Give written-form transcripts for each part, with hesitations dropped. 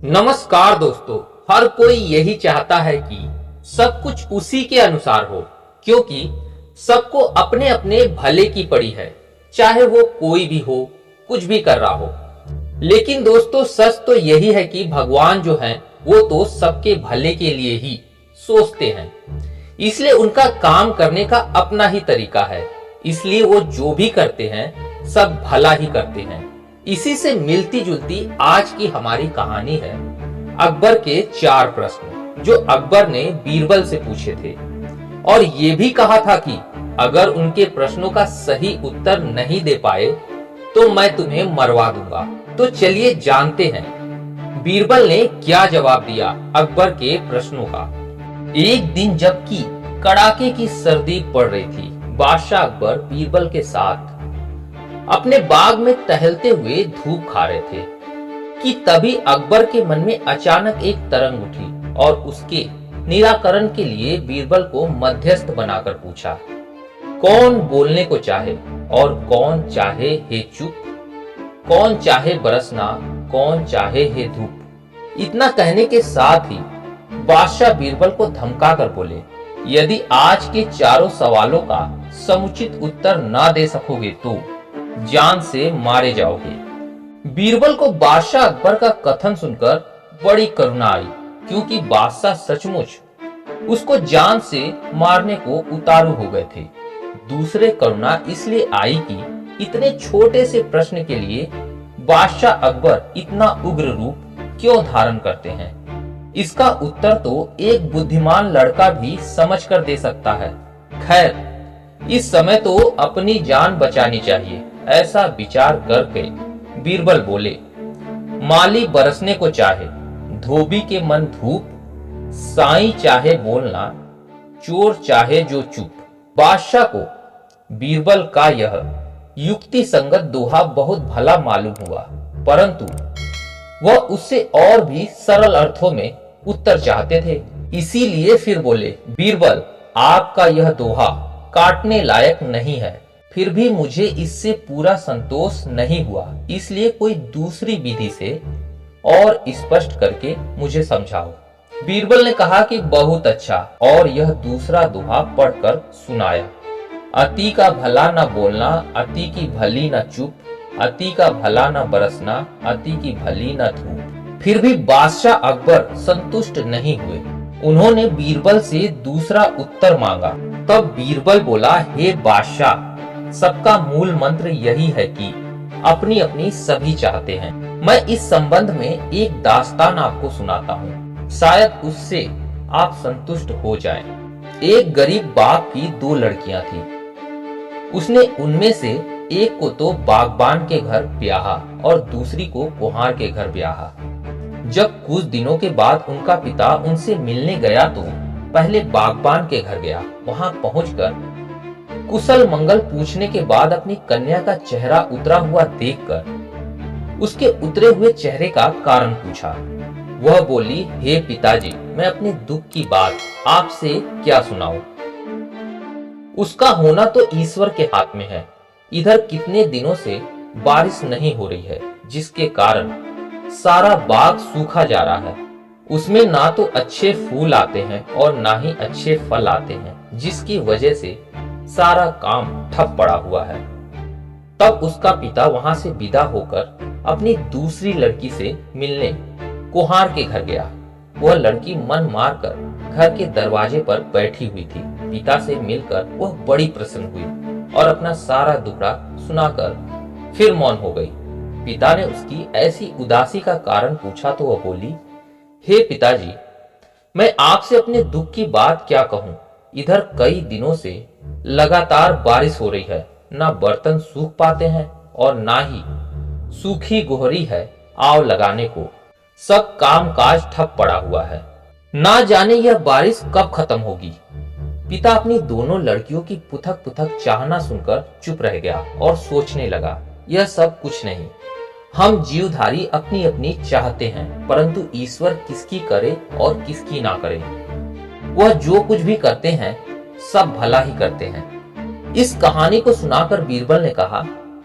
नमस्कार दोस्तों। हर कोई यही चाहता है कि सब कुछ उसी के अनुसार हो, क्योंकि सबको अपने अपने भले की पड़ी है, चाहे वो कोई भी हो, कुछ भी कर रहा हो। लेकिन दोस्तों, सच तो यही है कि भगवान जो हैं वो तो सबके भले के लिए ही सोचते हैं। इसलिए उनका काम करने का अपना ही तरीका है, इसलिए वो जो भी करते हैं सब भला ही करते हैं। इसी से मिलती जुलती आज की हमारी कहानी है अकबर के 4 प्रश्न, जो अकबर ने बीरबल से पूछे थे और ये भी कहा था कि अगर उनके प्रश्नों का सही उत्तर नहीं दे पाए तो मैं तुम्हें मरवा दूंगा। तो चलिए जानते हैं बीरबल ने क्या जवाब दिया अकबर के प्रश्नों का। एक दिन जबकि कड़ाके की सर्दी पड़ रही थी, बादशाह अकबर बीरबल के साथ अपने बाग में टहलते हुए धूप खा रहे थे कि तभी अकबर के मन में अचानक एक तरंग उठी और उसके निराकरण के लिए बीरबल को मध्यस्थ बनाकर पूछा, कौन बोलने को चाहे और कौन चाहे हे चुप, कौन चाहे बरसना, कौन चाहे हे धूप। इतना कहने के साथ ही बादशाह बीरबल को धमका कर बोले, यदि आज के चारों सवालों का समुचित उत्तर ना दे सकोगे तो जान से मारे जाओगे। बीरबल को बादशाह अकबर का कथन सुनकर बड़ी करुणा आई, क्योंकि बादशाह सचमुच उसको जान से मारने को उतारू हो गए थे। दूसरे करुणा इसलिए आई कि इतने छोटे से प्रश्न के लिए बादशाह अकबर इतना उग्र रूप क्यों धारण करते हैं। इसका उत्तर तो एक बुद्धिमान लड़का भी समझ कर दे सकता है। खैर, इस समय तो अपनी जान बचानी चाहिए, ऐसा विचार करके बीरबल बोले, माली बरसने को चाहे, धोबी के मन धूप, साईं चाहे बोलना, चोर चाहे जो चुप। बादशाह को बीरबल का यह युक्ति संगत दोहा बहुत भला मालूम हुआ, परंतु वह उससे और भी सरल अर्थों में उत्तर चाहते थे। इसीलिए फिर बोले, बीरबल, आपका यह दोहा काटने लायक नहीं है, फिर भी मुझे इससे पूरा संतोष नहीं हुआ, इसलिए कोई दूसरी विधि से और स्पष्ट करके मुझे समझाओ। बीरबल ने कहा कि बहुत अच्छा, और यह दूसरा दोहा पढ़कर सुनाया। अति का भला न बोलना, अति की भली न चुप, अति का भला न बरसना, अति की भली न धूप। फिर भी बादशाह अकबर संतुष्ट नहीं हुए। उन्होंने बीरबल से दूसरा उत्तर मांगा। तब बीरबल बोला, हे बादशाह, सबका मूल मंत्र यही है कि अपनी अपनी सभी चाहते हैं। मैं इस संबंध में एक दास्तान आपको सुनाता हूँ, शायद उससे आप संतुष्ट हो जाएं। एक गरीब बाप की 2 लड़कियां थी। उसने उनमें से एक को तो बागबान के घर ब्याहा और दूसरी को कुम्हार के घर ब्याहा। जब कुछ दिनों के बाद उनका पिता उनसे मिलने गया तो पहले बागबान के घर गया। वहां पहुंचकर कुशल मंगल पूछने के बाद अपनी कन्या का चेहरा उतरा हुआ देखकर उसके उतरे हुए चेहरे का कारण पूछा। वह बोली, हे पिताजी, मैं अपने दुख की बात आपसे क्या सुनाऊं? उसका होना तो ईश्वर के हाथ में है। इधर कितने दिनों से बारिश नहीं हो रही है, जिसके कारण सारा बाग सूखा जा रहा है। उसमें ना तो अच्छे फूल आते हैं और ना ही अच्छे फल आते हैं, जिसकी वजह से सारा काम ठप पड़ा हुआ है। तब उसका पिता वहां से विदा होकर अपनी दूसरी लड़की से मिलने कुम्हार के घर गया। वह लड़की मन मारकर घर के दरवाजे पर बैठी हुई थी। पिता से मिलकर वह बड़ी प्रसन्न हुई और अपना सारा दुखड़ा सुनाकर फिर मौन हो गई। पिता ने उसकी ऐसी उदासी का कारण पूछा तो वह बोली, हे पिताजी, मैं आपसे अपने दुख की बात क्या कहूं। इधर कई दिनों से लगातार बारिश हो रही है, ना बर्तन सूख पाते हैं और ना ही सूखी गोहरी है आव लगाने को। सब कामकाज ठप पड़ा हुआ है। ना जाने यह बारिश कब खत्म होगी। पिता अपनी दोनों लड़कियों की पुथक पुथक चाहना सुनकर चुप रह गया और सोचने लगा, यह सब कुछ नहीं। हम जीवधारी अपनी अपनी चाहते हैं, परंतु ईश्वर किसकी करे और किसकी ना करे। वह जो कुछ भी करते हैं सब भला ही करते हैं। इस कहानी को सुनाकर बीरबल ने कहा,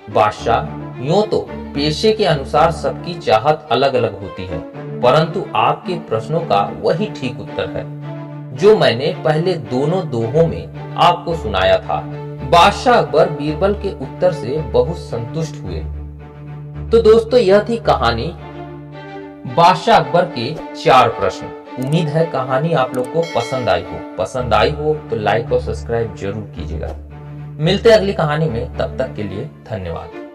बादशाह, यूं तो पेशे के अनुसार सबकी चाहत अलग अलग होती है, परंतु आपके प्रश्नों का वही ठीक उत्तर है जो मैंने पहले दोनों दोहों में आपको सुनाया था। बादशाह अकबर बीरबल के उत्तर से बहुत संतुष्ट हुए। तो दोस्तों, यह थी कहानी बादशाह अकबर के 4 प्रश्न। उम्मीद है कहानी आप लोग को पसंद आई हो तो लाइक और सब्सक्राइब जरूर कीजिएगा। मिलते हैं अगली कहानी में, तब तक के लिए धन्यवाद।